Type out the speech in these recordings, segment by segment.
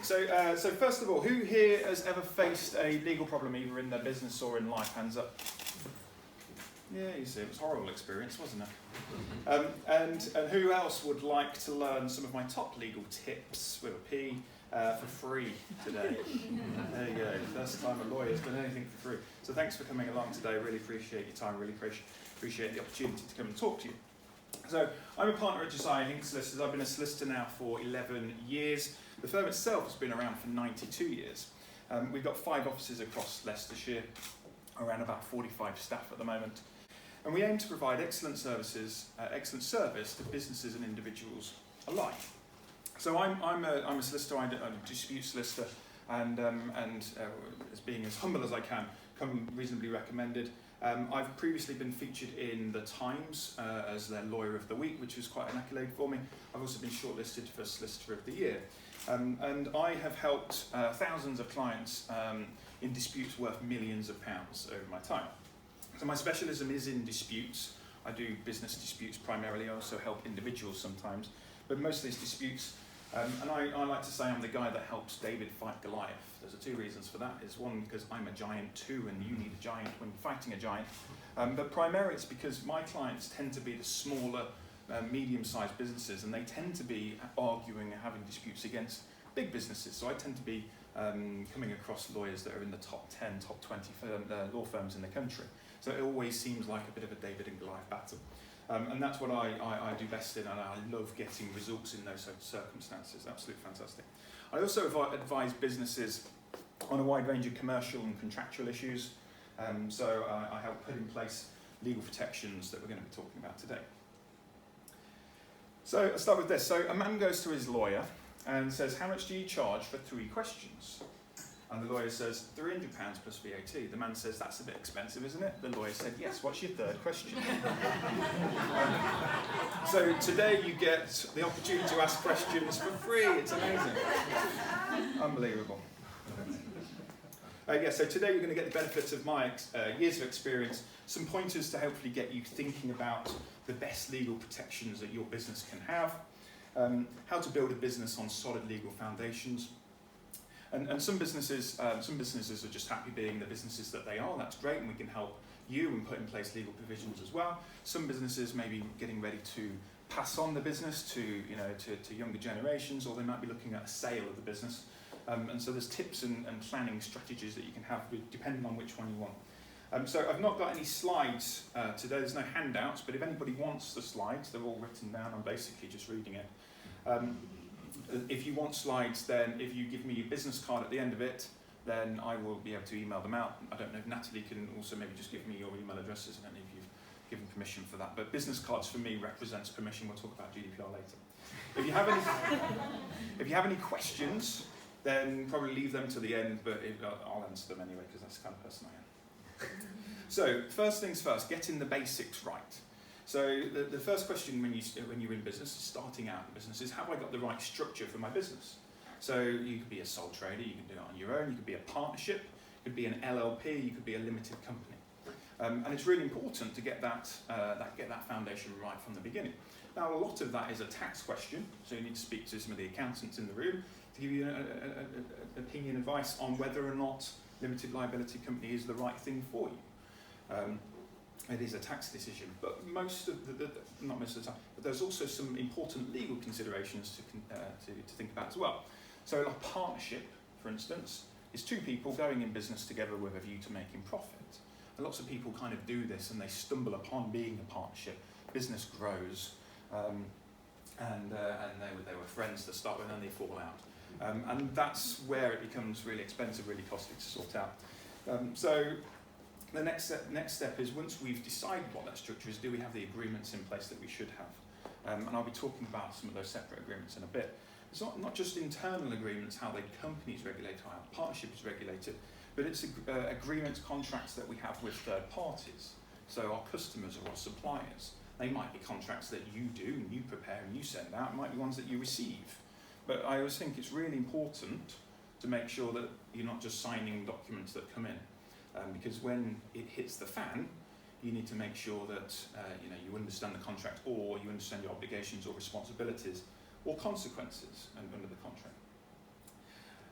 So first of all, who here has ever faced a legal problem either in their business or in life? Hands up. Yeah, you see, it was a horrible experience, wasn't it? And who else would like to learn some of my top legal tips with a P for free today? There you go, first time a lawyer's done anything for free. So thanks for coming along today, really appreciate your time, really appreciate the opportunity to come and talk to you. So I'm a partner at Josiah Hinks Solicitors. I've been a solicitor now for 11 years. The firm itself has been around for 92 years. We've got 5 offices across Leicestershire, around about 45 staff at the moment. And we aim to provide excellent service to businesses and individuals alike. So I'm a solicitor, I'm a dispute solicitor, and as being as humble as I can, come reasonably recommended. I've previously been featured in the Times as their Lawyer of the Week, which was quite an accolade for me. I've also been shortlisted for Solicitor of the Year. And I have helped thousands of clients in disputes worth millions of pounds over my time. So my specialism is in disputes. I do business disputes primarily. I also help individuals sometimes, but mostly it's disputes. And I like to say I'm the guy that helps David fight Goliath. There's 2 reasons for that. It's one, because I'm a giant too, and you need a giant when fighting a giant. But primarily it's because my clients tend to be the smaller, medium-sized businesses, and they tend to be arguing and having disputes against big businesses. So I tend to be coming across lawyers that are in the top 10, top 20 law firms in the country. So it always seems like a bit of a David and Goliath battle. And that's what I do best in, and I love getting results in those circumstances. Absolutely fantastic. I also advise businesses on a wide range of commercial and contractual issues. So I help put in place legal protections that we're going to be talking about today. So I'll start with this. So a man goes to his lawyer and says, "How much do you charge for 3 questions?" And the lawyer says, £300 plus VAT. The man says, "That's a bit expensive, isn't it?" The lawyer said, "Yes, what's your 3rd question?" So today you get the opportunity to ask questions for free. It's amazing. Unbelievable. So today you're going to get the benefits of my years of experience, some pointers to hopefully get you thinking about the best legal protections that your business can have, how to build a business on solid legal foundations. And some businesses are just happy being the businesses that they are. That's great, and we can help you and put in place legal provisions as well. Some businesses may be getting ready to pass on the business to younger generations, or they might be looking at a sale of the business. And so there's tips and planning strategies that you can have depending on which one you want. So I've not got any slides today. There's no handouts, but if anybody wants the slides, they're all written down. I'm basically just reading it. If you want slides, then if you give me your business card at the end of it, then I will be able to email them out. I don't know if Natalie can also maybe just give me your email addresses. I don't know if you've given permission for that. But business cards for me represents permission. We'll talk about GDPR later. If you have any questions, then probably leave them to the end, but I'll answer them anyway, because that's the kind of person I am. So first things first, getting the basics right. So the first question when you're in business, starting out in business, is have I got the right structure for my business? So you could be a sole trader, you can do it on your own, you could be a partnership, you could be an LLP, you could be a limited company. And it's really important to get that foundation right from the beginning. Now a lot of that is a tax question, so you need to speak to some of the accountants in the room to give you an opinion advice on whether or not limited liability company is the right thing for you. It is a tax decision, but not most of the time, but there's also some important legal considerations to think about as well. So a partnership, for instance, is 2 people going in business together with a view to making profit. And lots of people kind of do this and they stumble upon being a partnership. Business grows, and they were friends to start with, and they fall out. And that's where it becomes really expensive, really costly to sort out. So the next step is, once we've decided what that structure is, do we have the agreements in place that we should have? And I'll be talking about some of those separate agreements in a bit. It's not just internal agreements, how the company is regulated, how a partnership is regulated, but it's agreements, contracts that we have with third parties. So our customers or our suppliers. They might be contracts that you do and you prepare and you send out. It might be ones that you receive. But I always think it's really important to make sure that you're not just signing documents that come in. Because when it hits the fan, you need to make sure that you understand the contract, or you understand your obligations or responsibilities or consequences under the contract.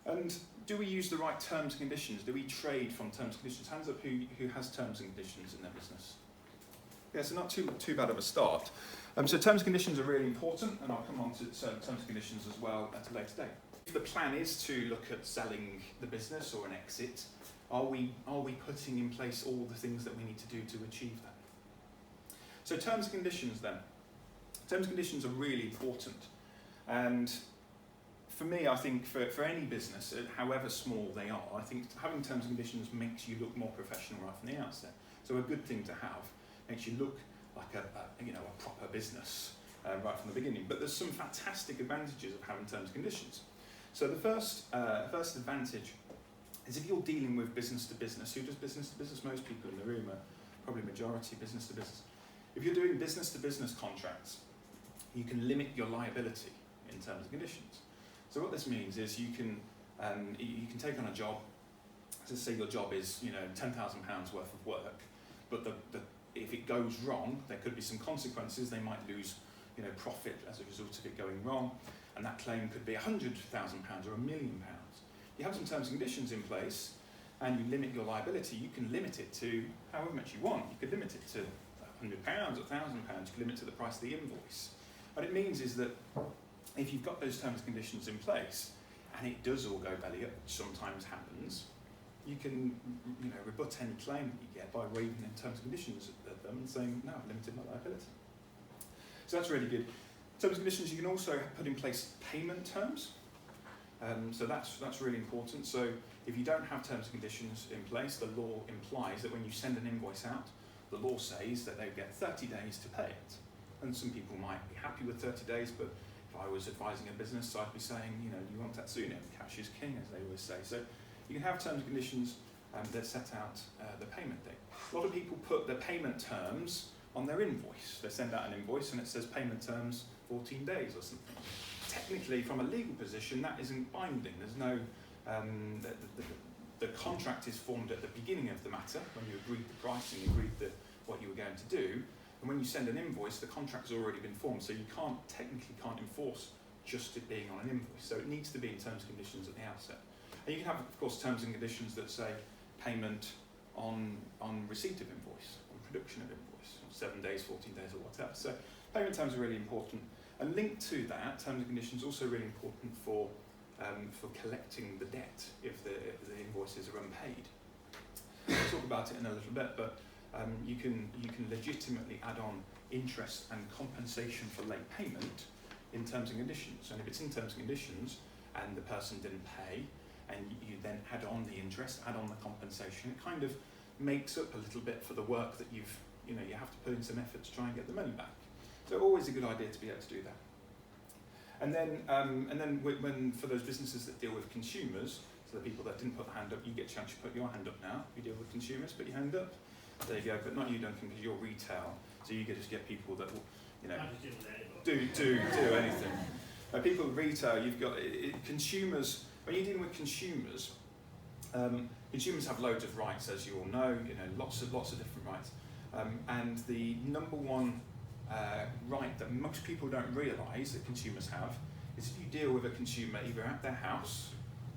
And do we use the right terms and conditions? Do we trade from terms and conditions? Hands up who has terms and conditions in their business. Yeah, so not too bad of a start. So terms and conditions are really important, and I'll come on to terms and conditions as well at a later date. If the plan is to look at selling the business or an exit, are we putting in place all the things that we need to do to achieve that? So terms and conditions then. Terms and conditions are really important. And for me, I think for any business, however small they are, I think having terms and conditions makes you look more professional right from the outset. So a good thing to have makes you look like a proper business right from the beginning. But there's some fantastic advantages of having terms and conditions. So the first advantage is if you're dealing with business to business. Who does business to business? Most people in the room are probably majority business to business. If you're doing business to business contracts, you can limit your liability in terms and conditions. So what this means is you can take on a job. Let's say your job is £10,000 worth of work, but if it goes wrong, there could be some consequences. They might lose profit as a result of it going wrong, and that claim could be £100,000 or £1 million. You have some terms and conditions in place, and you limit your liability. You can limit it to however much you want. You could limit it to £100 or £1,000. You can limit it to the price of the invoice. What it means is that if you've got those terms and conditions in place, and it does all go belly up, which sometimes happens, you can rebut any claim that you get by waiving the terms and conditions at them and saying, no, I've limited my liability. So that's really good. Terms and conditions, you can also put in place payment terms. So that's really important. So if you don't have terms and conditions in place, the law implies that when you send an invoice out, the law says that they get 30 days to pay it. And some people might be happy with 30 days, but if I was advising a business, I'd be saying, you want that sooner. Cash is king, as they always say. So you can have terms and conditions that set out the payment date. A lot of people put the payment terms on their invoice. They send out an invoice and it says payment terms 14 days or something. Technically, from a legal position, that isn't binding. There's no, the contract is formed at the beginning of the matter when you agreed the price and you agreed what you were going to do. And when you send an invoice, the contract's already been formed, so you technically can't enforce just it being on an invoice. So it needs to be in terms and conditions at the outset. And you can have, of course, terms and conditions that say payment on receipt of invoice, on production of invoice, 7 days, 14 days, or whatever. So payment terms are really important. And linked to that, terms and conditions are also really important for collecting the debt if the invoices are unpaid. We'll talk about it in a little bit, but you can legitimately add on interest and compensation for late payment in terms and conditions. And if it's in terms and conditions and the person didn't pay, and you then add on the interest, add on the compensation, it kind of makes up a little bit for the work that you have to put in some effort to try and get the money back. So always a good idea to be able to do that. And then when for those businesses that deal with consumers, so the people that didn't put the hand up, you get a chance to put your hand up now. If you deal with consumers, put your hand up. There you go, but not you, Duncan, because you're retail. So you just get people that will, do anything. People retail, you've got consumers. When you're dealing with consumers, consumers have loads of rights, as you all know. Lots of different rights. And the number one right that most people don't realise that consumers have is if you deal with a consumer either at their house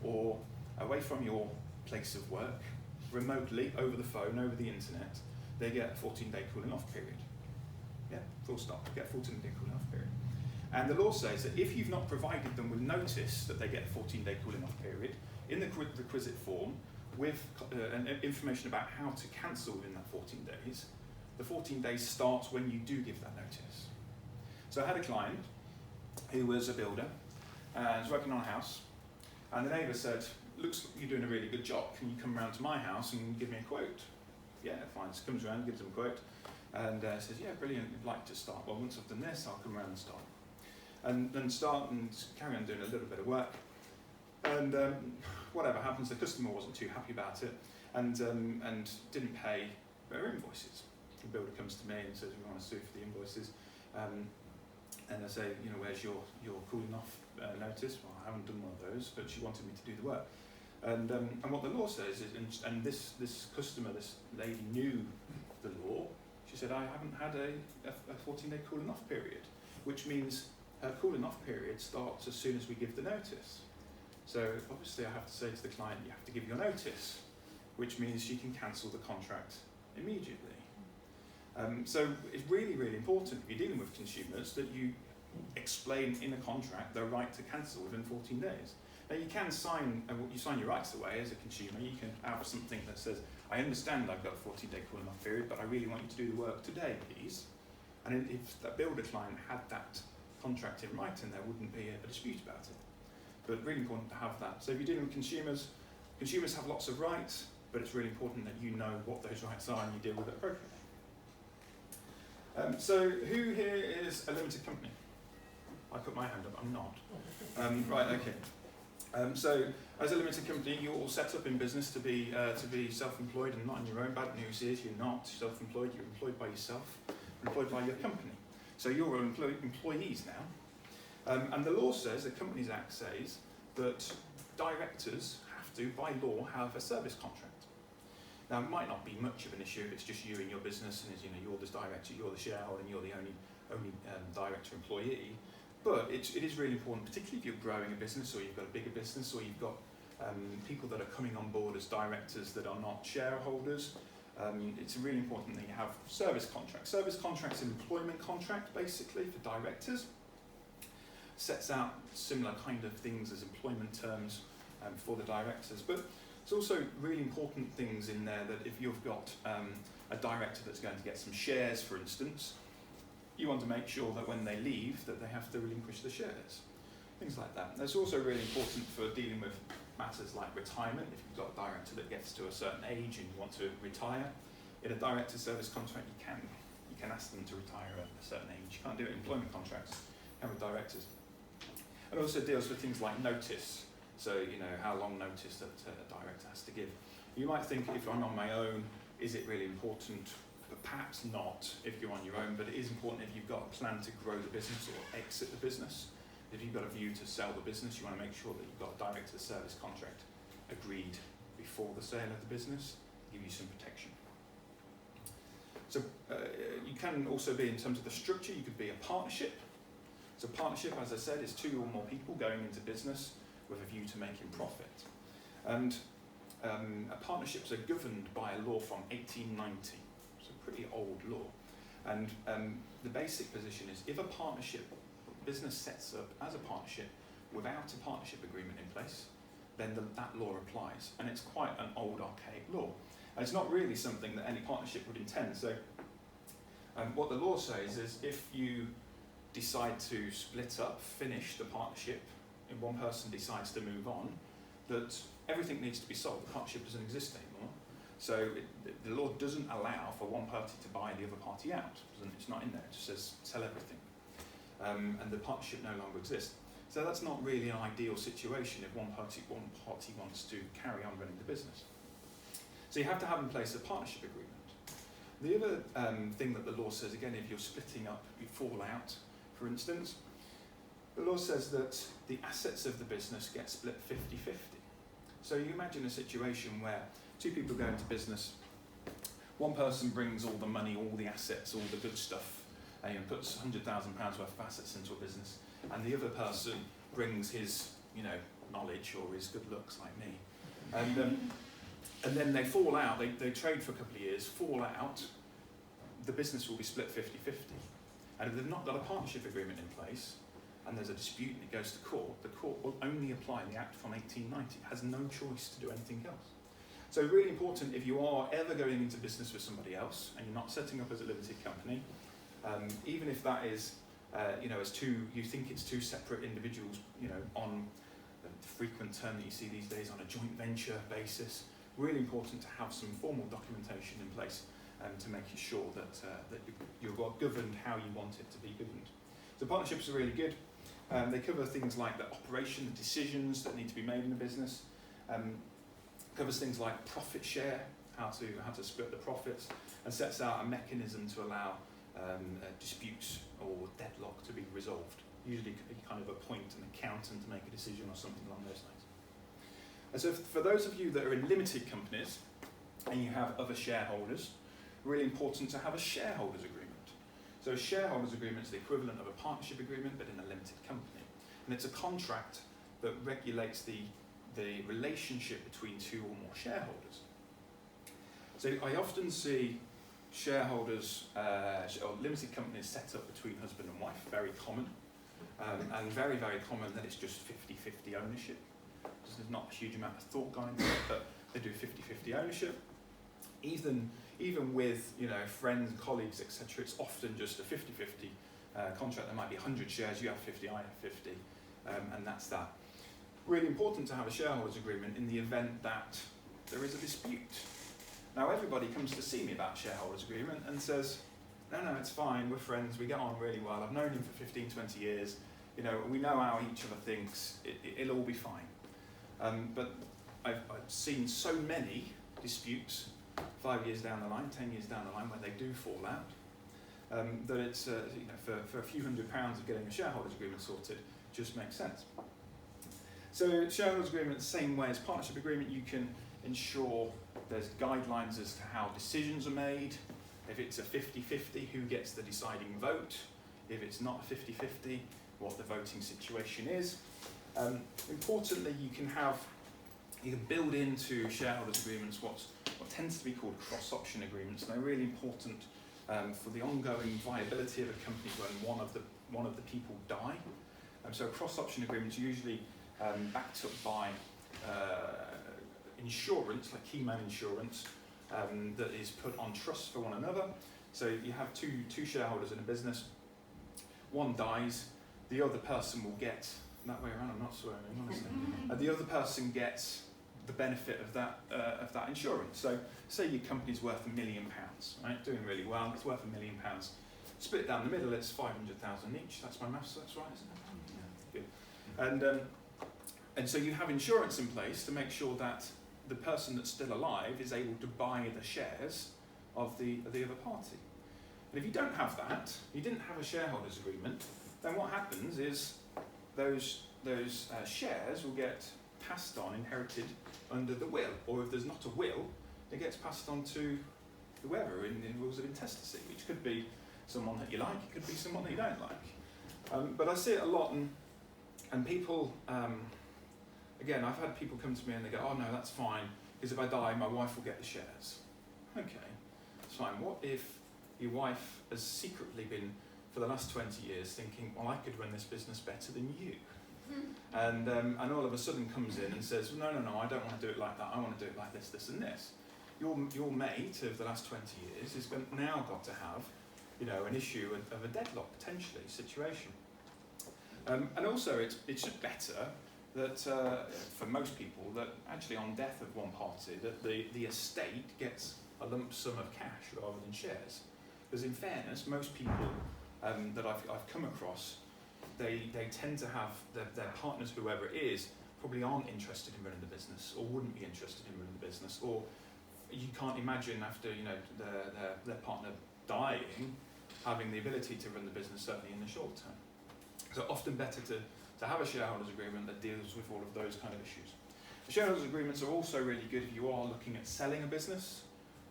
or away from your place of work, remotely, over the phone, over the internet, they get a 14-day cooling off period. Yeah, full stop, they get a 14-day cooling off period. And the law says that if you've not provided them with notice that they get a 14-day cooling off period, in the requisite form, with information about how to cancel within that 14 days, the 14 days starts when you do give that notice. So I had a client who was a builder and was working on a house, and the neighbour said, looks like you're doing a really good job, can you come round to my house and give me a quote? Yeah, fine. So comes around, gives him a quote, and says, yeah, brilliant, I'd like to start. Well, once I've done this, I'll come around and start. And then start and carry on doing a little bit of work. And whatever happens, the customer wasn't too happy about it and didn't pay their invoices. The builder comes to me and says, we want to sue for the invoices. And I say, where's your cooling off notice? Well, I haven't done one of those, but she wanted me to do the work. And what the law says is, and this customer, this lady knew the law. She said, I haven't had a 14-day cooling off period, which means her cooling off period starts as soon as we give the notice. So obviously I have to say to the client, you have to give your notice, which means she can cancel the contract immediately. So it's really, really important if you're dealing with consumers that you explain in a contract their right to cancel within 14 days. Now you can sign your rights away as a consumer. You can have something that says, I understand I've got a 14-day cooling off period, but I really want you to do the work today, please. And if that builder client had that contract in writing, there wouldn't be a dispute about it. But really important to have that. So if you're dealing with consumers have lots of rights, but it's really important that you know what those rights are and you deal with it appropriately. So who here is a limited company? I put my hand up, I'm not. Right, okay. So as a limited company, you're all set up in business to be self-employed and not on your own. Bad news is you're not self-employed, you're employed by yourself, employed by your company. So you're all employees now. And the law says, the Companies Act says, that directors have to, by law, have a service contract. Now, it might not be much of an issue if it's just you and your business, and you're the director, you're the shareholder, and you're the only director employee. But it is really important, particularly if you're growing a business, or you've got a bigger business, or you've got people that are coming on board as directors that are not shareholders. It's really important that you have service contracts. Service contracts, an employment contract, basically, for directors. Sets out similar kind of things as employment terms for the directors. But it's also really important things in there that if you've got a director that's going to get some shares, for instance, you want to make sure that when they leave that they have to relinquish the shares. Things like that. And it's also really important for dealing with matters like retirement. If you've got a director that gets to a certain age and you want to retire, in a director service contract you can ask them to retire at a certain age. You can't do it in employment contracts, you can with directors. It also deals with things like notice. So, how long notice that a director has to give. You might think, if I'm on my own, is it really important? But perhaps not if you're on your own, but it is important if you've got a plan to grow the business or exit the business. If you've got a view to sell the business, you want to make sure that you've got a director service contract agreed before the sale of the business, give you some protection. So you can also be, in terms of the structure, you could be a partnership. So partnership, as I said, is 2 or more people going into business with a view to making profit. And partnerships are governed by a law from 1890. It's a pretty old law. And the basic position is if a partnership business sets up as a partnership without a partnership agreement in place, then that law applies. And it's quite an old, archaic law. And it's not really something that any partnership would intend. So what the law says is if you decide to split up, finish the partnership, and one person decides to move on, that everything needs to be sold. The partnership doesn't exist anymore. So the law doesn't allow for one party to buy the other party out. It's not in there. It just says sell everything. And the partnership no longer exists. So that's not really an ideal situation if one party wants to carry on running the business. So you have to have in place a partnership agreement. The other thing that the law says, again, if you're splitting up, you fall out, for instance, the law says that the assets of the business get split 50-50. So you imagine a situation where 2 people go into business, one person brings all the money, all the assets, all the good stuff, and puts £100,000 worth of assets into a business, and the other person brings his, knowledge or his good looks like me. And then they fall out, they trade for a couple of years, fall out, the business will be split 50-50. And if they've not got a partnership agreement in place, and there's a dispute and it goes to court, the court will only apply the Act from 1890. It has no choice to do anything else. So really important, if you are ever going into business with somebody else and you're not setting up as a limited company, even if that is, as you think it's 2 separate individuals, on the frequent term that you see these days on a joint venture basis, really important to have some formal documentation in place to make sure that you're governed how you want it to be governed. So partnerships are really good. They cover things like the operation, the decisions that need to be made in the business. Covers things like profit share, how to split the profits, and sets out a mechanism to allow disputes or deadlock to be resolved. Usually you kind of appoint an accountant to make a decision or something along those lines. And so for those of you that are in limited companies and you have other shareholders, really important to have a shareholders agreement. So a shareholders agreement is the equivalent of a partnership agreement but in a limited company. And it's a contract that regulates the relationship between two or more shareholders. So I often see shareholders or limited companies set up between husband and wife, very common, and very, very common that it's just 50-50 ownership. There's not a huge amount of thought gone into it, but they do 50-50 ownership. Even with friends, colleagues, etc., it's often just a 50-50 contract. There might be 100 shares, you have 50, I have 50, and that's that. Really important to have a shareholders agreement in the event that there is a dispute. Now everybody comes to see me about shareholders agreement and says, no, it's fine, we're friends, we get on really well, I've known him for 15, 20 years, we know how each other thinks, it'll all be fine. But I've seen so many disputes 5 years down the line, 10 years down the line, where they do fall out, that it's for a few £100 of getting a shareholders agreement sorted just makes sense. So shareholders agreement, same way as partnership agreement, you can ensure there's guidelines as to how decisions are made. If it's a 50-50, who gets the deciding vote? If it's not a 50-50, what the voting situation is. Importantly, you can build into shareholders agreements what tends to be called cross-option agreements, and they're really important for the ongoing viability of a company when one of the people die. So cross-option agreements are usually backed up by insurance, like key man insurance, that is put on trust for one another. So you have two shareholders in a business, one dies, the other person will get, that way around, I'm not swearing, honestly, the other person gets the benefit of that insurance. So say your company's worth £1 million, right, doing really well, it's worth £1 million. Split it down the middle, it's 500,000 each. That's my maths, that's right, isn't it? Yeah, good. And so you have insurance in place to make sure that the person that's still alive is able to buy the shares of the other party. And if you don't have that, you didn't have a shareholders agreement, then what happens is those shares will get passed on, inherited under the will, or if there's not a will, it gets passed on to whoever in rules of intestacy, which could be someone that you like, it could be someone that you don't like. But I see it a lot, and people, again, I've had people come to me and they go, oh no, that's fine, because if I die, my wife will get the shares. Okay, that's fine. What if your wife has secretly been, for the last 20 years, thinking, well, I could run this business better than you? And all of a sudden comes in and says, no, I don't want to do it like that, I want to do it like this, this and this. Your mate of the last 20 years has now got to have, an issue of a deadlock, potentially, situation. And also, it's just better that, for most people, that actually on death of one party, that the estate gets a lump sum of cash rather than shares. Because in fairness, most people that I've come across, they tend to have their partners, whoever it is, probably aren't interested in running the business, or wouldn't be interested in running the business, or you can't imagine after their partner dying having the ability to run the business, certainly in the short term. So often better to have a shareholders agreement that deals with all of those kind of issues. The shareholders agreements are also really good if you are looking at selling a business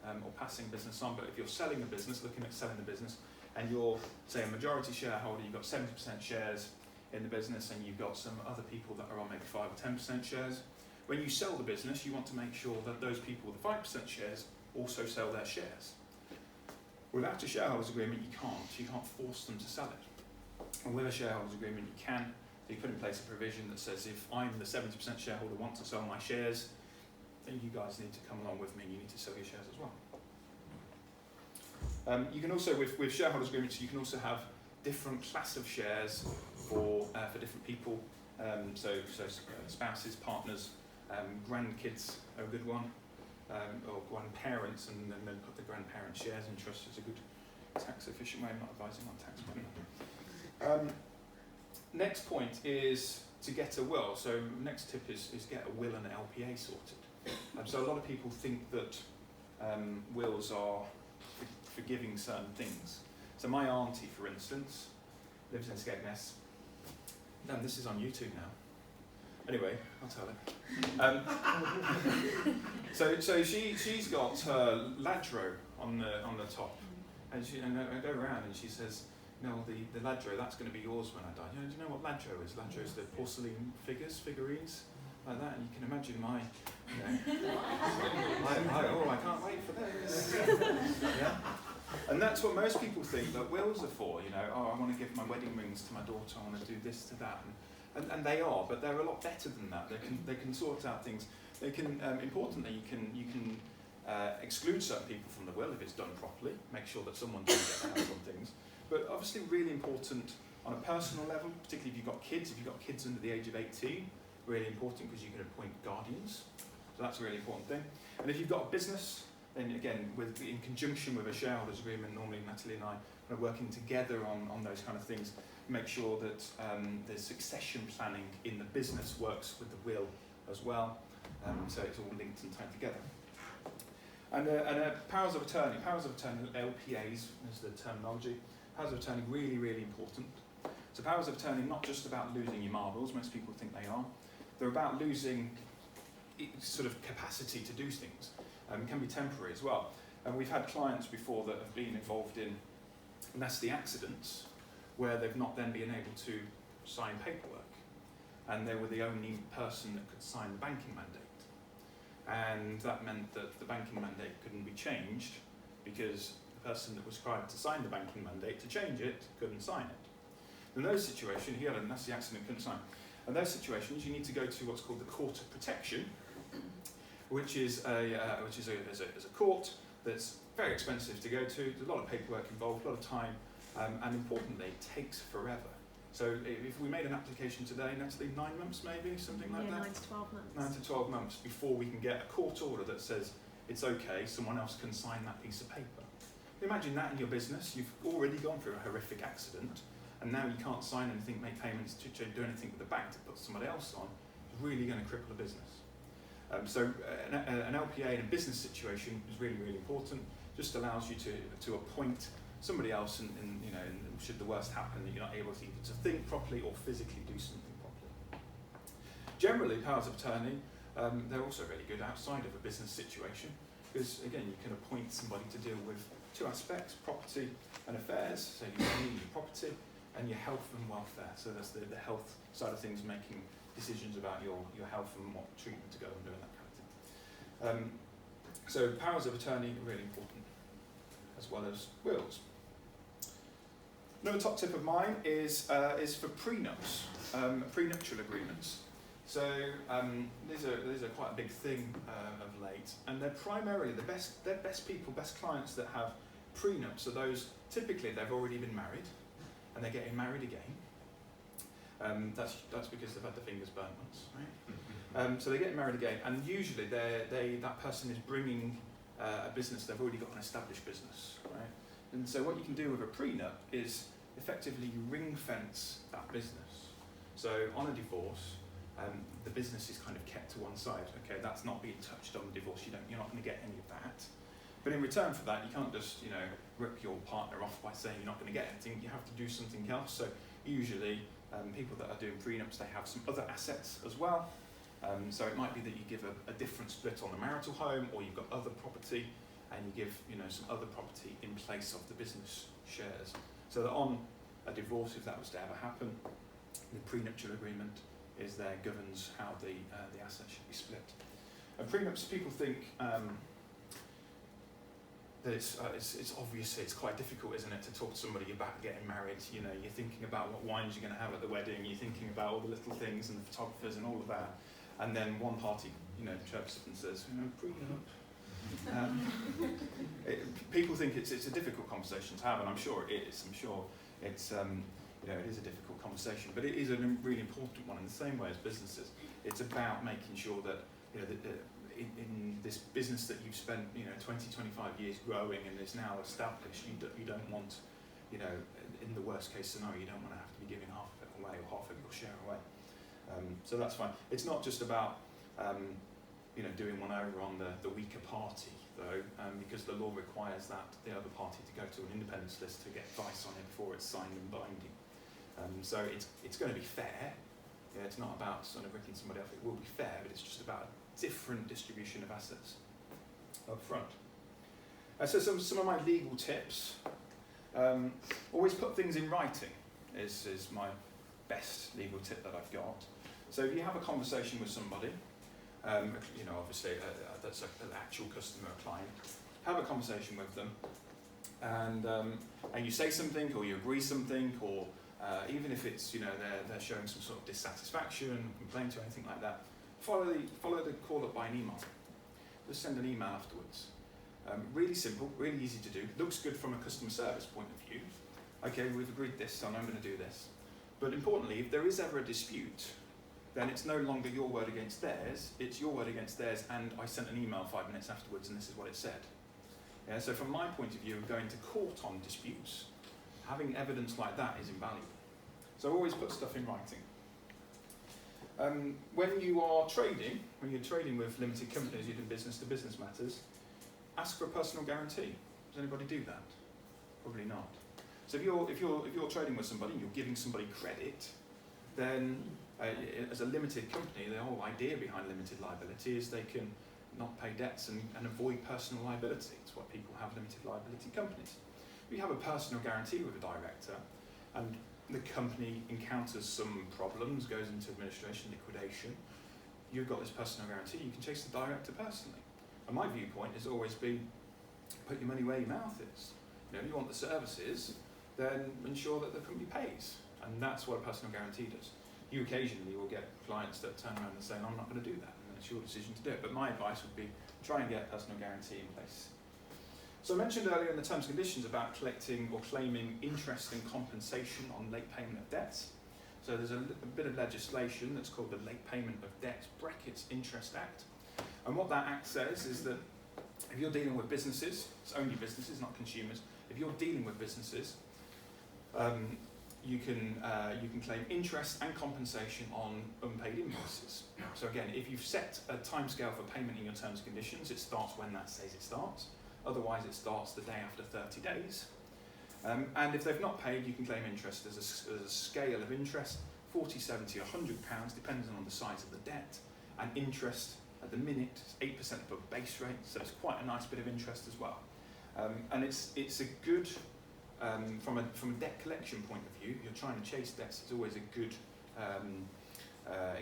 or passing business on, but if you're selling a business, looking at selling the business, and you're, say, a majority shareholder, you've got 70% shares in the business, and you've got some other people that are on maybe 5 or 10% shares. When you sell the business, you want to make sure that those people with the 5% shares also sell their shares. Without a shareholders agreement, you can't force them to sell it. And with a shareholders agreement, you can. So you put in place a provision that says, if I'm the 70% shareholder, want to sell my shares, then you guys need to come along with me, and you need to sell your shares as well. You can also, with shareholders agreements, you can also have different class of shares for different people. So spouses, partners, grandkids are a good one, or grandparents, and then put the grandparent shares in trust as a good tax efficient way. I'm not advising on tax, but next point is to get a will. So next tip is get a will and an LPA sorted. So a lot of people think that wills are forgiving certain things. So my auntie, for instance, lives in Skegness. Damn, this is on YouTube now. Anyway, I'll tell her. So she's got her ladro on the top, and I go around and she says, no, the ladro, that's going to be yours when I die. Do you know what ladro is? Ladro is the porcelain figurines, like that, and you can imagine my, I can't wait for those. Yeah? And that's what most people think that wills are for, I want to give my wedding rings to my daughter, I want to do this to that. And they are, but they're a lot better than that. They can sort out things. They can, importantly, you can exclude certain people from the will if it's done properly, make sure that someone doesn't get their hands on things. But obviously really important on a personal level, particularly if you've got kids under the age of 18, really important because you can appoint guardians. So that's a really important thing. And if you've got a business, then again, in conjunction with a shareholders agreement, normally Natalie and I are working together on those kind of things, make sure that the succession planning in the business works with the will as well, so it's all linked and tied together. And powers of attorney, LPAs is the terminology. Powers of attorney, really, really important. So powers of attorney, not just about losing your marbles, most people think they are. They're about losing sort of capacity to do things. It can be temporary as well. And we've had clients before that have been involved in nasty accidents where they've not then been able to sign paperwork. And they were the only person that could sign the banking mandate. And that meant that the banking mandate couldn't be changed because the person that was required to sign the banking mandate to change it couldn't sign it. In those situations, he had a nasty accident, couldn't sign. In those situations, you need to go to what's called the Court of Protection, which is a court that's very expensive to go to. There's a lot of paperwork involved, a lot of time, and importantly, it takes forever. So if we made an application today, Natalie, 9 months maybe, something like that? 9 to 12 months. 9 to 12 months before we can get a court order that says it's okay, someone else can sign that piece of paper. Imagine that in your business. You've already gone through a horrific accident, and now you can't sign anything, make payments, to do anything with the bank to put somebody else on. It's really going to cripple the business. So an LPA in a business situation is really, really important. Just allows you to appoint somebody else, and should the worst happen, that you're not able to either to think properly or physically do something properly. Generally, powers of attorney, they're also really good outside of a business situation, because again, you can appoint somebody to deal with two aspects, property and affairs. So you need your property and your health and welfare. So that's the health side of things, making decisions about your health and what treatment to go and do and that kind of thing. So powers of attorney are really important, as well as wills. Another top tip of mine is for prenups, prenuptial agreements. So these are quite a big thing of late, and they're primarily the best clients that have prenups are those typically they've already been married, and they're getting married again. That's because they've had their fingers burnt once, right? So they're getting married again, and usually that person is bringing a business. They've already got an established business, right? And so what you can do with a prenup is effectively you ring fence that business. So on a divorce, the business is kind of kept to one side. Okay, that's not being touched on the divorce. You're not going to get any of that. But in return for that, you can't just rip your partner off by saying you're not going to get anything. You have to do something else. So usually people that are doing prenups, they have some other assets as well. So it might be that you give a different split on the marital home, or you've got other property, and you give some other property in place of the business shares. So that on a divorce, if that was to ever happen, the prenuptial agreement is there, governs how the assets should be split. And prenups, people think that it's obviously it's quite difficult, isn't it, to talk to somebody about getting married. You're thinking about what wines you're going to have at the wedding. You're thinking about all the little things and the photographers and all of that. And then one party, chirps up and says, prenup. People think it's a difficult conversation to have, and I'm sure it is. I'm sure it's it is a difficult conversation, but it is a really important one in the same way as businesses. It's about making sure that in this business that you've spent 20, 25 years growing and is now established, you don't want in the worst case scenario, you don't want to have to be giving half of it away or half of your share away. So that's fine. It's not just about doing one over on the weaker party, though, because the law requires that the other party to go to an independence list to get advice on it before it's signed and binding. So it's going to be fair. It's not about sort of ripping somebody off. It will be fair, but it's just about a different distribution of assets up front. So some of my legal tips. Always put things in writing is my best legal tip that I've got. So if you have a conversation with somebody, obviously that's an actual customer or client, have a conversation with them, and you say something, or you agree something, or even if it's they're showing some sort of dissatisfaction, complaint, or anything like that, follow the call up by an email. Just send an email afterwards. Really simple, really easy to do. Looks good from a customer service point of view. Okay, we've agreed this, so I'm going to do this. But importantly, if there is ever a dispute, then it's no longer your word against theirs, it's your word against theirs, and I sent an email 5 minutes afterwards and this is what it said. Yeah, so from my point of view, going to court on disputes, having evidence like that is invaluable. So always put stuff in writing. When you're trading with limited companies, you do business to business matters, ask for a personal guarantee. Does anybody do that? Probably not. So if you're trading with somebody and you're giving somebody credit, then as a limited company, the whole idea behind limited liability is they can not pay debts and avoid personal liability. It's why people have limited liability companies. If you have a personal guarantee with a director and the company encounters some problems, goes into administration, liquidation, you've got this personal guarantee, you can chase the director personally. And my viewpoint has always been, put your money where your mouth is. If you want the services, then ensure that the company pays. And that's what a personal guarantee does. You occasionally will get clients that turn around and say, no, I'm not going to do that, and it's your decision to do it. But my advice would be, try and get a personal guarantee in place. So I mentioned earlier in the terms and conditions about collecting or claiming interest and compensation on late payment of debts. So there's a bit of legislation that's called the Late Payment of Debts (Interest Act). And what that act says is that if you're dealing with businesses, it's only businesses, not consumers, if you're dealing with businesses, you can claim interest and compensation on unpaid invoices. So again, if you've set a timescale for payment in your terms and conditions, it starts when that says it starts. Otherwise, it starts the day after 30 days. And if they've not paid, you can claim interest. There's a scale of interest, 40, 70, £100, depending on the size of the debt. And interest at the minute is 8% above base rate, so it's quite a nice bit of interest as well. And it's a good, from a debt collection point of view, you're trying to chase debts, it's always a good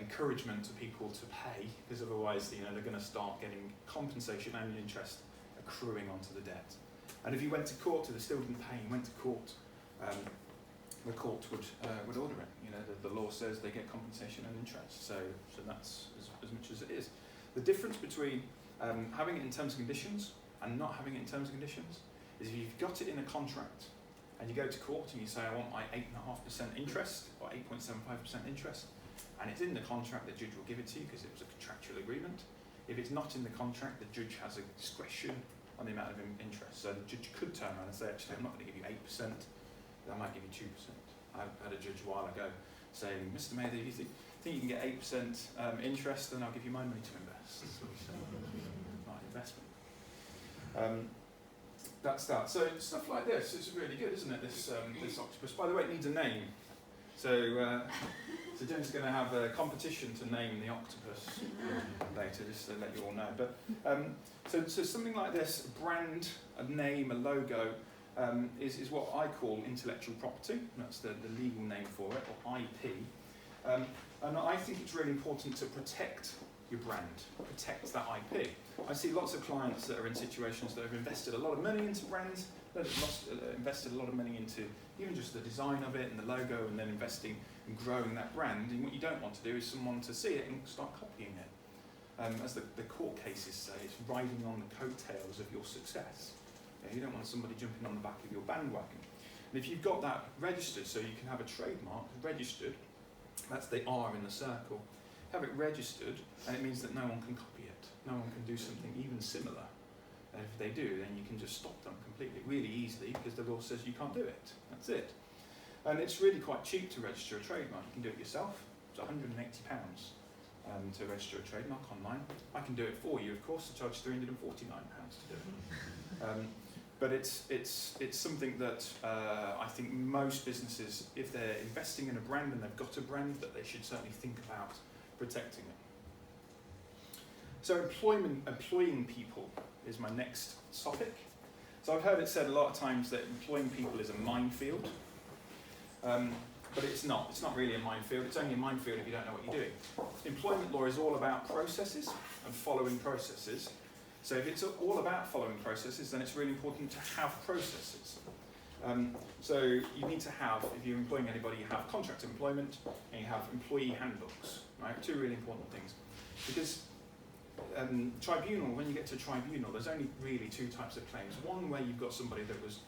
encouragement to people to pay, because otherwise they're going to start getting compensation and interest accruing onto the debt. And if you went to court and they still didn't pay, you went to court, the court would order it. The law says they get compensation and interest, so that's as much as it is. The difference between having it in terms and conditions and not having it in terms and conditions is if you've got it in a contract and you go to court and you say, I want my 8.5% interest or 8.75% interest, and it's in the contract, the judge will give it to you because it was a contractual agreement. If it's not in the contract, the judge has a discretion on the amount of interest. So the judge could turn around and say, actually, I'm not going to give you 8%, I might give you 2%. I had a judge a while ago saying, Mr. Mather, you think you can get 8% interest, then I'll give you my money to invest. Not investment. That's that. So stuff like this is really good, isn't it, this octopus? By the way, it needs a name. So Jen's going to have a competition to name the octopus later, just to let you all know. But so something like this, a brand, a name, a logo, is what I call intellectual property. That's the legal name for it, or IP. And I think it's really important to protect your brand, protect that IP. I see lots of clients that are in situations that have invested a lot of money into brands, that have invested a lot of money into even just the design of it and the logo, and then investing in growing that brand. And what you don't want to do is someone to see it and start copying it. As the court cases say, it's riding on the coattails of your success. You don't want somebody jumping on the back of your bandwagon. And if you've got that registered, so you can have a trademark registered, that's the R in the circle, have it registered, and it means that no one can copy it. No one can do something even similar. And if they do, then you can just stop them completely, really easily, because the law says you can't do it. That's it. And it's really quite cheap to register a trademark. You can do it yourself. It's £180 to register a trademark online. I can do it for you, of course. I charge £349 to do it. But it's something that I think most businesses, if they're investing in a brand and they've got a brand, that they should certainly think about protecting it. So employing people is my next topic. So I've heard it said a lot of times that employing people is a minefield, but it's not. It's not really a minefield. It's only a minefield if you don't know what you're doing. Employment law is all about processes and following processes. So if it's all about following processes, then it's really important to have processes. So you need to have, if you're employing anybody, you have contract employment and you have employee handbooks, right? Two really important things. Because tribunal, when you get to tribunal, there's only really two types of claims. One where you've got somebody that was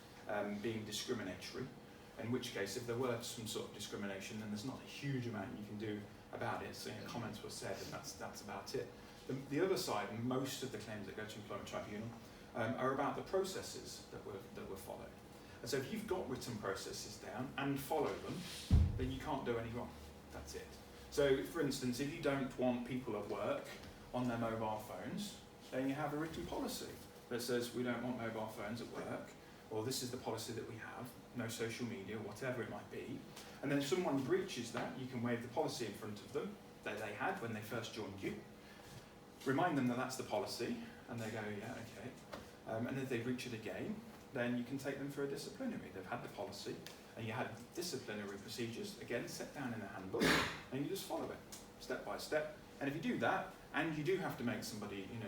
being discriminatory, in which case if there were some sort of discrimination, then there's not a huge amount you can do about it. So comments were said and that's about it. The other side, and most of the claims that go to employment tribunal, are about the processes that were followed. And so if you've got written processes down and follow them, then you can't do any wrong. That's it. So for instance, if you don't want people at work on their mobile phones, then you have a written policy that says we don't want mobile phones at work, or this is the policy that we have, no social media, whatever it might be. And then if someone breaches that, you can wave the policy in front of them that they had when they first joined you, remind them that that's the policy, and they go, yeah, okay. And if they breach it again, then you can take them for a disciplinary. They've had the policy, and you had disciplinary procedures, again, set down in a handbook, and you just follow it, step by step. And if you do that, and you do have to make somebody, you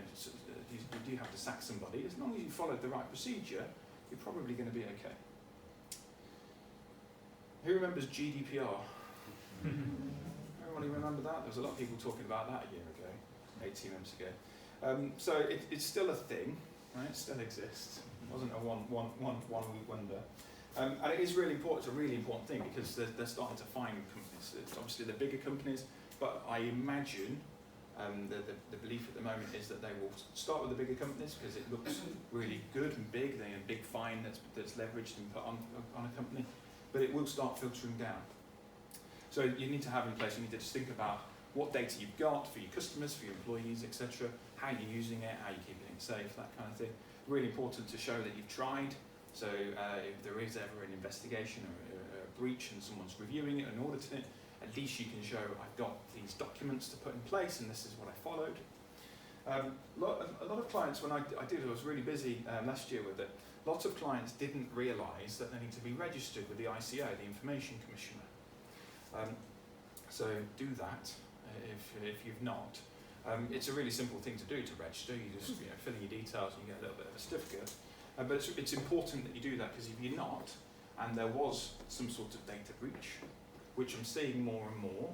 do have to sack somebody, as long as you followed the right procedure, you're probably going to be okay. Who remembers GDPR? Everybody remember that? There was a lot of people talking about that a year ago, 18 months ago. So it's still a thing, right? It still exists. It wasn't a one week wonder. And it is really important. It's a really important thing because they're starting to find companies. It's obviously the bigger companies, but I imagine the belief at the moment is that they will start with the bigger companies because it looks really good and big. They have a big fine that's leveraged and put on a company, but it will start filtering down. So you need to have in place, you need to just think about what data you've got for your customers, for your employees, etc., how you're using it, how you're keeping it safe, that kind of thing. Really important to show that you've tried. So if there is ever an investigation or a breach and someone's reviewing it and auditing it, at least you can show I've got these documents to put in place and this is what I followed. A lot of clients, when I was really busy last year with it, lots of clients didn't realise that they need to be registered with the ICO, the Information Commissioner. So do that if you've not. It's a really simple thing to do to register. You just fill in your details and you get a little bit of a certificate. But it's important that you do that because if you're not, and there was some sort of data breach, which I'm seeing more and more,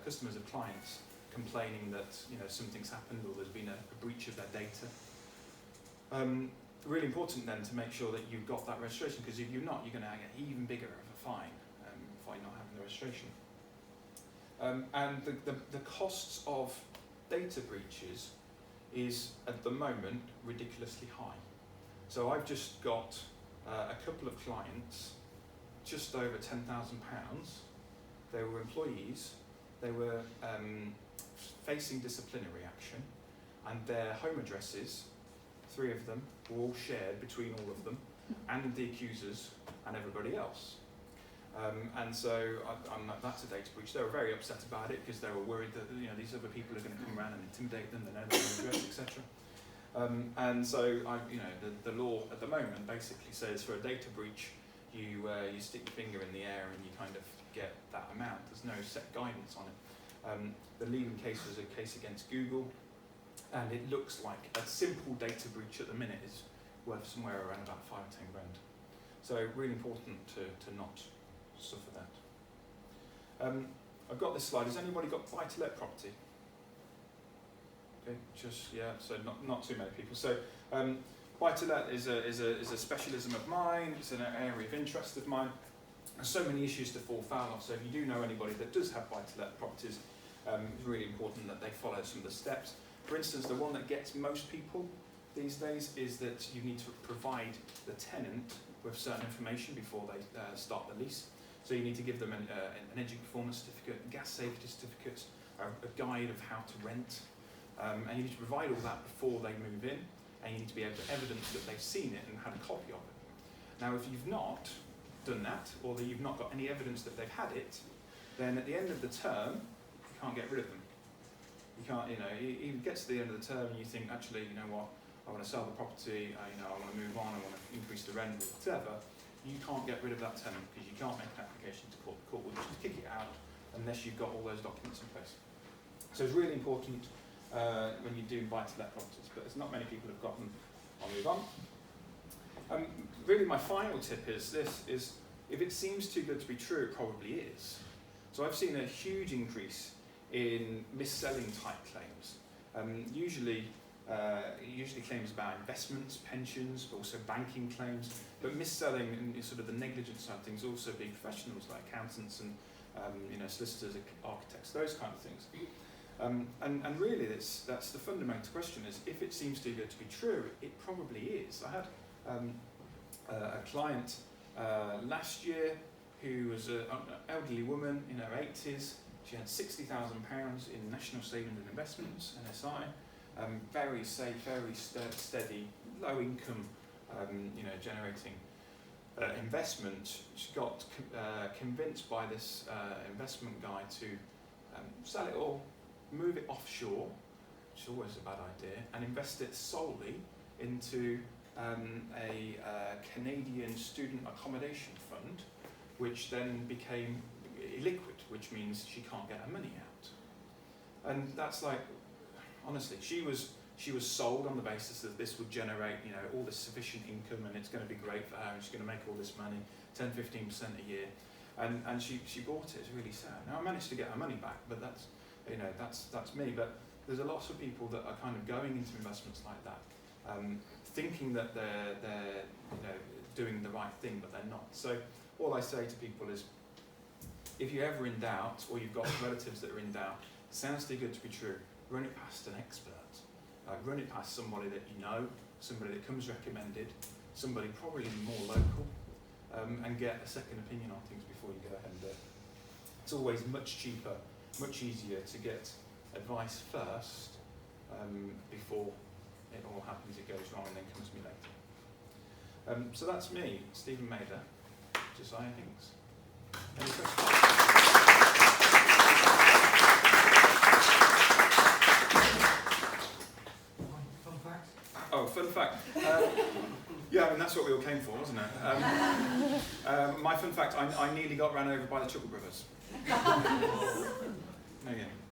customers of clients complaining that something's happened or there's been a breach of their data. Really important then to make sure that you've got that registration because if you're not, you're going to get even bigger of a fine by not having the registration. And the costs of data breaches is at the moment ridiculously high. So I've just got a couple of clients, just over £10,000. They were employees, they were facing disciplinary action, and their home addresses, 3 of them, were all shared between all of them, and the accusers and everybody else. And so that's a data breach. They were very upset about it because they were worried that these other people are going to come around and intimidate them, they know their home address, etc. And so the law at the moment basically says for a data breach, you stick your finger in the air and you kind of get that amount. There's no set guidance on it. The leading case was a case against Google, and it looks like a simple data breach at the minute is worth somewhere around about 5 or 10 grand. So really important to not suffer that. I've got this slide. Has anybody got buy-to-let property? Okay, so not too many people. So buy-to-let is a specialism of mine. It's an area of interest of mine. There's so many issues to fall foul of. So if you do know anybody that does have buy-to-let properties, it's really important that they follow some of the steps. For instance, the one that gets most people these days is that you need to provide the tenant with certain information before they start the lease. So you need to give them an energy performance certificate, gas safety certificates, a guide of how to rent, and you need to provide all that before they move in, and you need to be able to evidence that they've seen it and had a copy of it. Now, if you've not done that, or that you've not got any evidence that they've had it, then at the end of the term, you can't get rid of them. You can't, it gets to the end of the term and you think, actually, you know what, I want to sell the property, I want to move on, I want to increase the rent, whatever, you can't get rid of that tenant because you can't make an application to court. The court will just kick it out unless you've got all those documents in place. So it's really important when you do buy-to-let properties, but there's not many people have got them. I'll move on. Really my final tip is this, is if it seems too good to be true, it probably is. So I've seen a huge increase in mis-selling type claims. Usually claims about investments, pensions, but also banking claims. But mis-selling and sort of the negligent side of things also be professionals like accountants and solicitors, architects, those kind of things. And really that's the fundamental question, is if it seems too good to be true, it probably is. I had a client last year who was an elderly woman in her 80s. She had £60,000 in National Savings and Investments, NSI, very safe, very steady, low income, generating investment. She got convinced by this investment guy to sell it all, move it offshore, which is always a bad idea, and invest it solely into a Canadian student accommodation fund, which then became illiquid, which means she can't get her money out. And that's like, honestly, she was sold on the basis that this would generate, all this sufficient income and it's going to be great for her and she's going to make all this money, 10-15% a year. And she bought it. It's really sad. Now I managed to get her money back, but that's me. But there's a lot of people that are kind of going into investments like that, thinking that they're doing the right thing, but they're not. So all I say to people is, if you're ever in doubt, or you've got relatives that are in doubt, sounds too good to be true, run it past an expert. Run it past somebody that you know, somebody that comes recommended, somebody probably more local, and get a second opinion on things before you go ahead and do it. It's always much cheaper, much easier to get advice first before it all happens, it goes wrong, and then comes to me later. So that's me, Stephen Mader, Josiah Hinks. Any questions? Oh, fun fact. Yeah, that's what we all came for, wasn't it? My fun fact, I nearly got run over by the Chuckle Brothers. There you go.